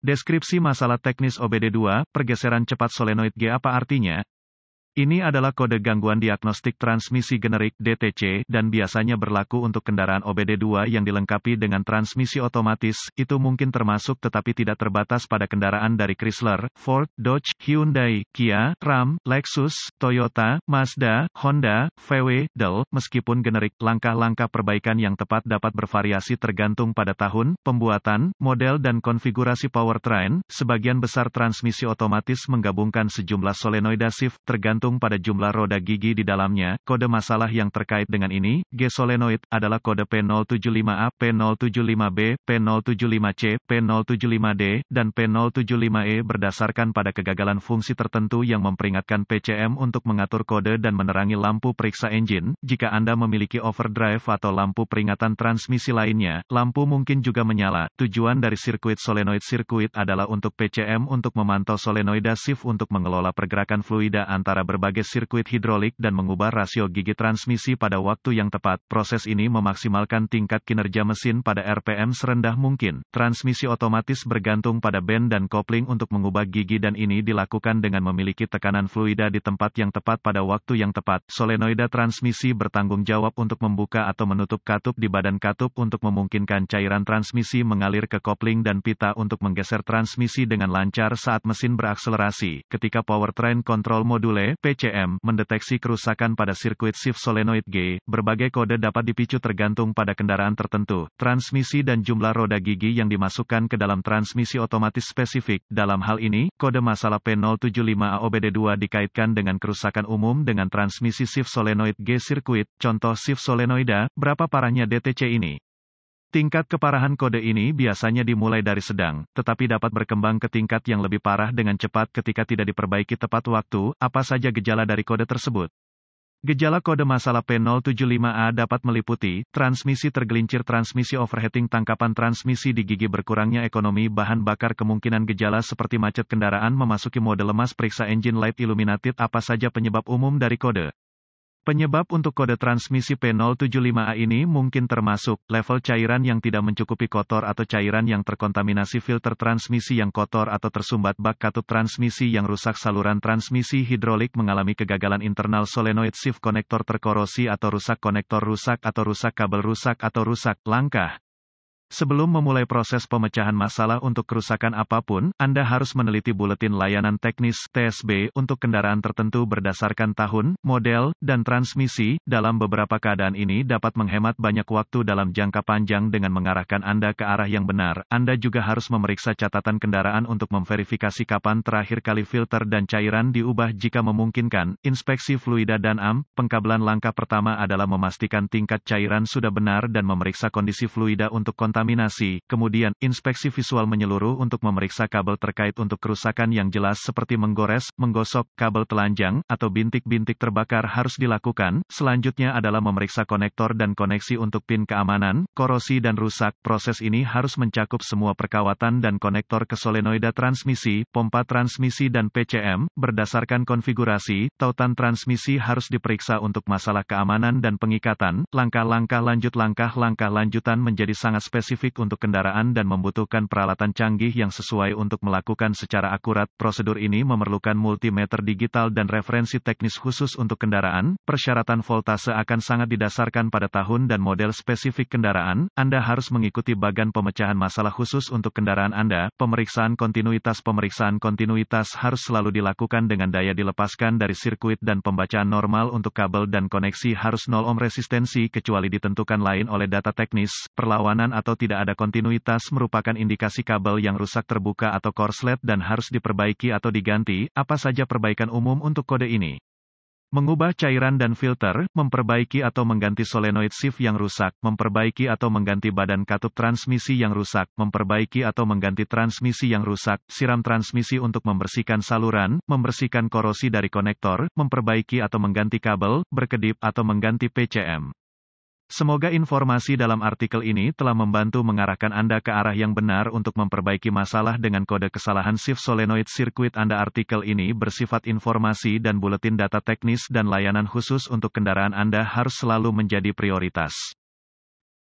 Deskripsi masalah teknis OBD2, pergeseran cepat solenoid G apa artinya? Ini adalah kode gangguan diagnostik transmisi generik (DTC) dan biasanya berlaku untuk kendaraan OBD2 yang dilengkapi dengan transmisi otomatis. Itu mungkin termasuk tetapi tidak terbatas pada kendaraan dari Chrysler, Ford, Dodge, Hyundai, Kia, Ram, Lexus, Toyota, Mazda, Honda, VW, Dell. Meskipun generik, langkah-langkah perbaikan yang tepat dapat bervariasi tergantung pada tahun, pembuatan, model dan konfigurasi powertrain. Sebagian besar transmisi otomatis menggabungkan sejumlah solenoida shift tergantung pada jumlah roda gigi di dalamnya. Kode masalah yang terkait dengan ini, G solenoid, adalah kode P075A, P075B, P075C, P075D, dan P075E berdasarkan pada kegagalan fungsi tertentu yang memperingatkan PCM untuk mengatur kode dan menerangi lampu periksa engine. Jika Anda memiliki overdrive atau lampu peringatan transmisi lainnya, lampu mungkin juga menyala. Tujuan dari sirkuit solenoid sirkuit adalah untuk PCM untuk memantau solenoida shift untuk mengelola pergerakan fluida antara berbagai sirkuit hidrolik dan mengubah rasio gigi transmisi pada waktu yang tepat. Proses ini memaksimalkan tingkat kinerja mesin pada RPM serendah mungkin. Transmisi otomatis bergantung pada band dan kopling untuk mengubah gigi dan ini dilakukan dengan memiliki tekanan fluida di tempat yang tepat pada waktu yang tepat. Solenoida transmisi bertanggung jawab untuk membuka atau menutup katup di badan katup untuk memungkinkan cairan transmisi mengalir ke kopling dan pita untuk menggeser transmisi dengan lancar saat mesin berakselerasi. Ketika powertrain control module PCM mendeteksi kerusakan pada sirkuit shift solenoid G, berbagai kode dapat dipicu tergantung pada kendaraan tertentu, transmisi dan jumlah roda gigi yang dimasukkan ke dalam transmisi otomatis spesifik. Dalam hal ini, kode masalah P075A OBD2 dikaitkan dengan kerusakan umum dengan transmisi shift solenoid G sirkuit. Contoh shift solenoida, berapa parahnya DTC ini? Tingkat keparahan kode ini biasanya dimulai dari sedang, tetapi dapat berkembang ke tingkat yang lebih parah dengan cepat ketika tidak diperbaiki tepat waktu. Apa saja gejala dari kode tersebut? Gejala kode masalah P075A dapat meliputi, transmisi tergelincir, transmisi overheating, tangkapan transmisi di gigi, berkurangnya ekonomi bahan bakar. Kemungkinan gejala seperti macet kendaraan, memasuki mode lemas, periksa engine light illuminated. Apa saja penyebab umum dari kode? Penyebab untuk kode transmisi P075A ini mungkin termasuk, level cairan yang tidak mencukupi, kotor atau cairan yang terkontaminasi, filter transmisi yang kotor atau tersumbat, bak katup transmisi yang rusak, saluran transmisi hidrolik mengalami kegagalan, internal solenoid shift konektor terkorosi atau rusak, konektor rusak atau rusak, kabel rusak atau rusak. Langkah sebelum memulai proses pemecahan masalah untuk kerusakan apapun, Anda harus meneliti buletin layanan teknis (TSB) untuk kendaraan tertentu berdasarkan tahun, model, dan transmisi. Dalam beberapa keadaan ini dapat menghemat banyak waktu dalam jangka panjang dengan mengarahkan Anda ke arah yang benar. Anda juga harus memeriksa catatan kendaraan untuk memverifikasi kapan terakhir kali filter dan cairan diubah jika memungkinkan. Inspeksi fluida dan pengkabelan. Langkah pertama adalah memastikan tingkat cairan sudah benar dan memeriksa kondisi fluida untuk kontaminasi. Kemudian, inspeksi visual menyeluruh untuk memeriksa kabel terkait untuk kerusakan yang jelas seperti menggores, menggosok, kabel telanjang, atau bintik-bintik terbakar harus dilakukan. Selanjutnya adalah memeriksa konektor dan koneksi untuk pin keamanan, korosi dan rusak. Proses ini harus mencakup semua perkawatan dan konektor ke solenoida transmisi, pompa transmisi dan PCM. Berdasarkan konfigurasi, tautan transmisi harus diperiksa untuk masalah keamanan dan pengikatan. Langkah-langkah lanjutan menjadi sangat spesifik untuk kendaraan dan membutuhkan peralatan canggih yang sesuai untuk melakukan secara akurat. Prosedur ini memerlukan multimeter digital dan referensi teknis khusus untuk kendaraan. Persyaratan voltase akan sangat didasarkan pada tahun dan model spesifik kendaraan. Anda harus mengikuti bagan pemecahan masalah khusus untuk kendaraan Anda. Pemeriksaan kontinuitas harus selalu dilakukan dengan daya dilepaskan dari sirkuit dan pembacaan normal untuk kabel dan koneksi harus 0 ohm resistensi kecuali ditentukan lain oleh data teknis. Perlawanan atau tidak ada kontinuitas merupakan indikasi kabel yang rusak, terbuka atau korslet dan harus diperbaiki atau diganti. Apa saja perbaikan umum untuk kode ini? Mengubah cairan dan filter, memperbaiki atau mengganti solenoid shift yang rusak, memperbaiki atau mengganti badan katup transmisi yang rusak, memperbaiki atau mengganti transmisi yang rusak, siram transmisi untuk membersihkan saluran, membersihkan korosi dari konektor, memperbaiki atau mengganti kabel, berkedip atau mengganti PCM. Semoga informasi dalam artikel ini telah membantu mengarahkan Anda ke arah yang benar untuk memperbaiki masalah dengan kode kesalahan shift solenoid sirkuit Anda. Artikel ini bersifat informasi dan buletin data teknis dan layanan khusus untuk kendaraan Anda harus selalu menjadi prioritas.